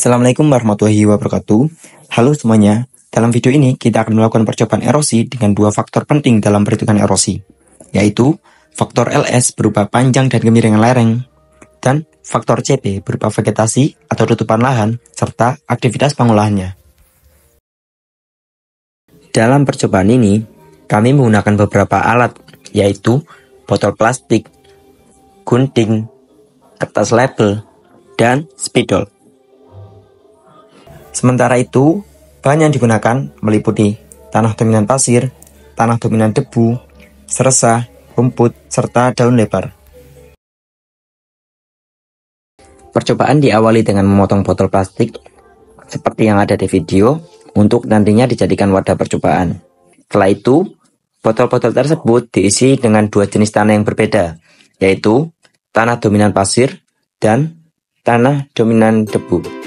Assalamualaikum warahmatullahi wabarakatuh. Halo semuanya, dalam video ini kita akan melakukan percobaan erosi dengan dua faktor penting dalam perhitungan erosi, yaitu faktor LS berupa panjang dan kemiringan lereng, dan faktor CP berupa vegetasi atau tutupan lahan, serta aktivitas pengolahannya. Dalam percobaan ini, kami menggunakan beberapa alat, yaitu botol plastik, gunting, kertas label, dan spidol. Sementara itu, bahan yang digunakan meliputi tanah dominan pasir, tanah dominan debu, seresa, rumput, serta daun lebar. Percobaan diawali dengan memotong botol plastik seperti yang ada di video untuk nantinya dijadikan wadah percobaan. Setelah itu, botol-botol tersebut diisi dengan dua jenis tanah yang berbeda, yaitu tanah dominan pasir dan tanah dominan debu.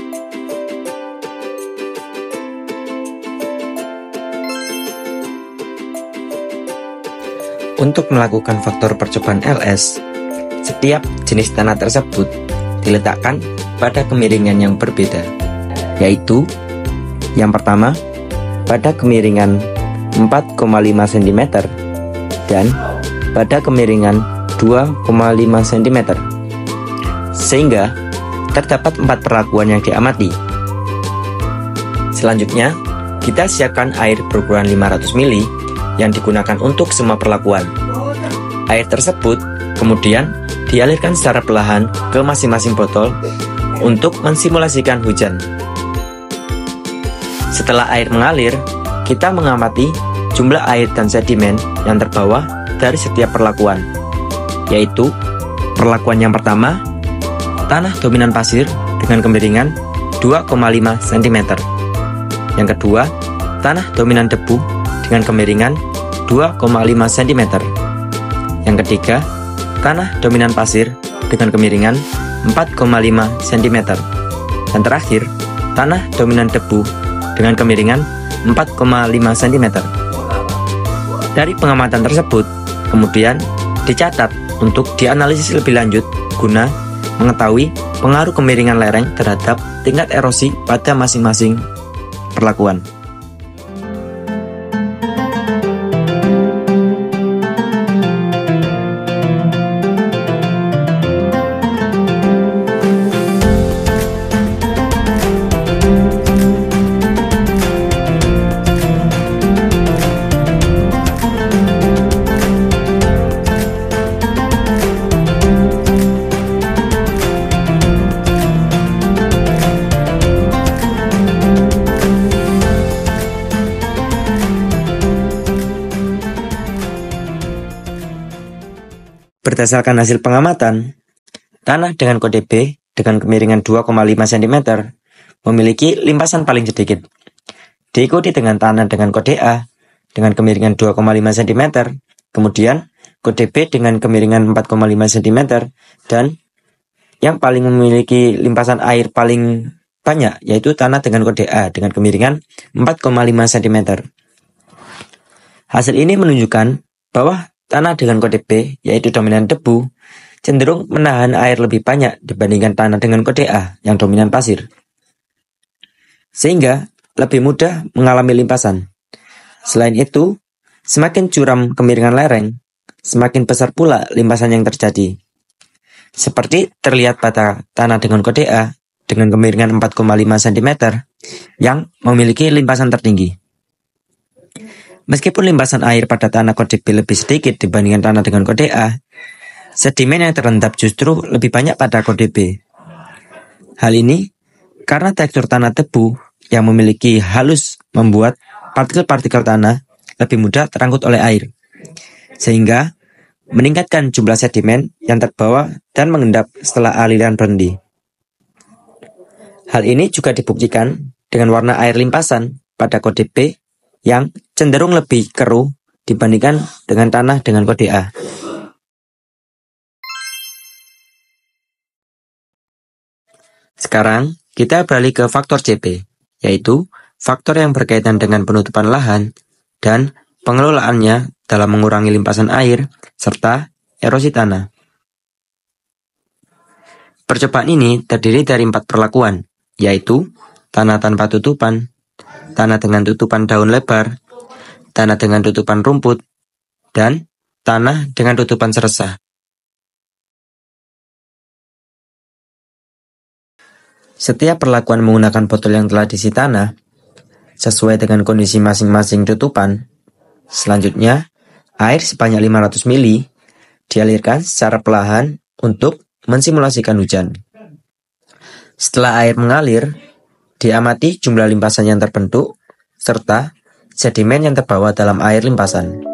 Untuk melakukan faktor percobaan LS, setiap jenis tanah tersebut diletakkan pada kemiringan yang berbeda, yaitu yang pertama pada kemiringan 4,5 cm dan pada kemiringan 2,5 cm, sehingga terdapat 4 perlakuan yang diamati. Selanjutnya, kita siapkan air berukuran 500 ml yang digunakan untuk semua perlakuan. Air tersebut kemudian dialirkan secara perlahan ke masing-masing botol untuk mensimulasikan hujan. Setelah air mengalir, kita mengamati jumlah air dan sedimen yang terbawa dari setiap perlakuan, yaitu perlakuan yang pertama, tanah dominan pasir dengan kemiringan 2,5 cm. Yang kedua, tanah dominan debu dengan kemiringan 2,5 cm. Yang ketiga, tanah dominan pasir dengan kemiringan 4,5 cm. Dan terakhir, tanah dominan debu dengan kemiringan 4,5 cm. Dari pengamatan tersebut, kemudian dicatat untuk dianalisis lebih lanjut guna mengetahui pengaruh kemiringan lereng terhadap tingkat erosi pada masing-masing perlakuan. Berdasarkan hasil pengamatan, tanah dengan kode B dengan kemiringan 2,5 cm memiliki limpasan paling sedikit. Diikuti dengan tanah dengan kode A dengan kemiringan 2,5 cm, kemudian kode B dengan kemiringan 4,5 cm, dan yang paling memiliki limpasan air paling banyak yaitu tanah dengan kode A dengan kemiringan 4,5 cm. Hasil ini menunjukkan bahwa tanah dengan kode B, yaitu dominan debu, cenderung menahan air lebih banyak dibandingkan tanah dengan kode A yang dominan pasir, sehingga lebih mudah mengalami limpasan. Selain itu, semakin curam kemiringan lereng, semakin besar pula limpasan yang terjadi. Seperti terlihat pada tanah dengan kode A dengan kemiringan 4,5 cm yang memiliki limpasan tertinggi. Meskipun limpasan air pada tanah kode B lebih sedikit dibandingkan tanah dengan kode A, sedimen yang terendap justru lebih banyak pada kode B. Hal ini karena tekstur tanah debu yang memiliki halus membuat partikel-partikel tanah lebih mudah terangkut oleh air, sehingga meningkatkan jumlah sedimen yang terbawa dan mengendap setelah aliran berhenti. Hal ini juga dibuktikan dengan warna air limpasan pada kode B yang cenderung lebih keruh dibandingkan dengan tanah dengan kode A. Sekarang kita beralih ke faktor CP, yaitu faktor yang berkaitan dengan penutupan lahan dan pengelolaannya dalam mengurangi limpasan air serta erosi tanah. Percobaan ini terdiri dari 4 perlakuan, yaitu tanah tanpa tutupan, tanah dengan tutupan daun lebar, tanah dengan tutupan rumput, dan tanah dengan tutupan seresah. Setiap perlakuan menggunakan botol yang telah diisi tanah, sesuai dengan kondisi masing-masing tutupan. Selanjutnya, air sebanyak 500 ml dialirkan secara perlahan untuk mensimulasikan hujan. Setelah air mengalir, diamati jumlah limpasan yang terbentuk, serta sedimen yang terbawa dalam air limpasan.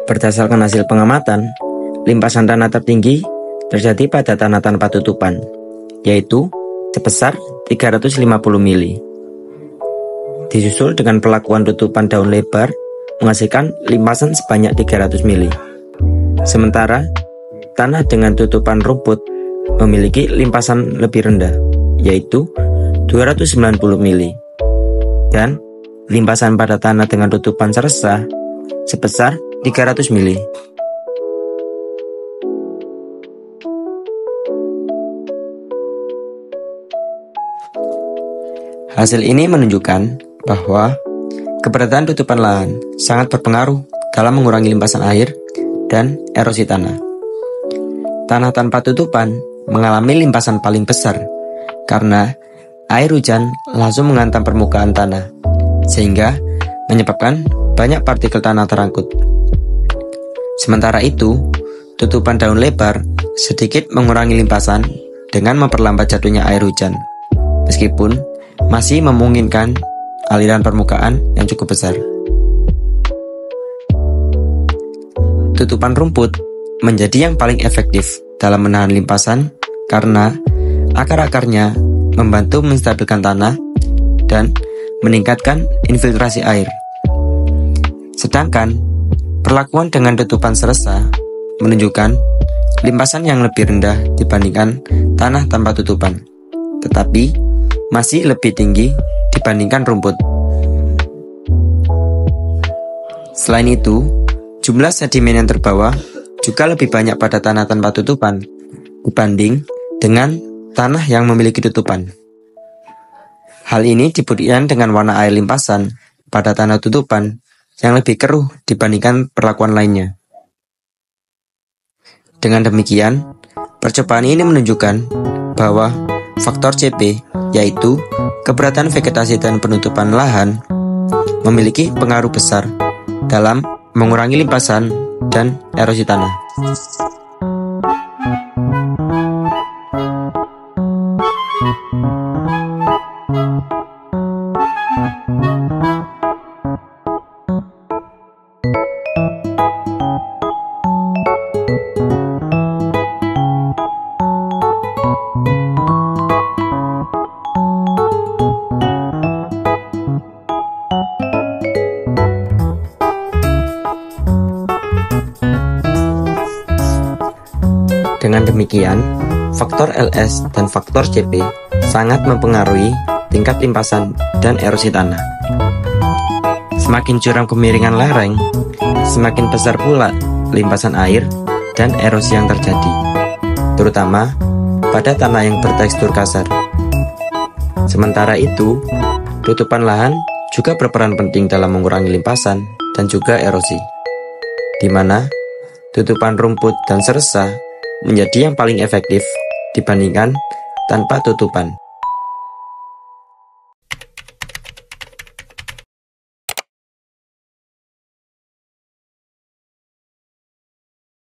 Berdasarkan hasil pengamatan, limpasan tanah tertinggi terjadi pada tanah tanpa tutupan, yaitu sebesar 350 mili. Disusul dengan perlakuan tutupan daun lebar menghasilkan limpasan sebanyak 300 mili. Sementara tanah dengan tutupan rumput memiliki limpasan lebih rendah, yaitu 290 mili. Dan limpasan pada tanah dengan tutupan seresah sebesar 300 mili. Hasil ini menunjukkan bahwa keberadaan tutupan lahan sangat berpengaruh dalam mengurangi limpasan air dan erosi tanah. Tanah tanpa tutupan mengalami limpasan paling besar karena air hujan langsung menghantam permukaan tanah, sehingga menyebabkan banyak partikel tanah terangkut. Sementara itu, tutupan daun lebar sedikit mengurangi limpasan dengan memperlambat jatuhnya air hujan, meskipun masih memungkinkan aliran permukaan yang cukup besar. Tutupan rumput menjadi yang paling efektif dalam menahan limpasan karena akar-akarnya membantu menstabilkan tanah dan meningkatkan infiltrasi air. Sedangkan perlakuan dengan tutupan seresah menunjukkan limpasan yang lebih rendah dibandingkan tanah tanpa tutupan, tetapi masih lebih tinggi dibandingkan rumput. Selain itu, jumlah sedimen yang terbawa juga lebih banyak pada tanah tanpa tutupan dibanding dengan tanah yang memiliki tutupan. Hal ini dibuktikan dengan warna air limpasan pada tanah tutupan yang lebih keruh dibandingkan perlakuan lainnya. Dengan demikian, percobaan ini menunjukkan bahwa faktor CP, yaitu keberadaan vegetasi dan penutupan lahan, memiliki pengaruh besar dalam mengurangi limpasan dan erosi tanah. Dengan demikian, faktor LS dan faktor CP sangat mempengaruhi tingkat limpasan dan erosi tanah. Semakin curam kemiringan lereng, semakin besar pula limpasan air dan erosi yang terjadi, terutama pada tanah yang bertekstur kasar. Sementara itu, tutupan lahan juga berperan penting dalam mengurangi limpasan dan juga erosi, di mana tutupan rumput dan seresah menjadi yang paling efektif dibandingkan tanpa tutupan.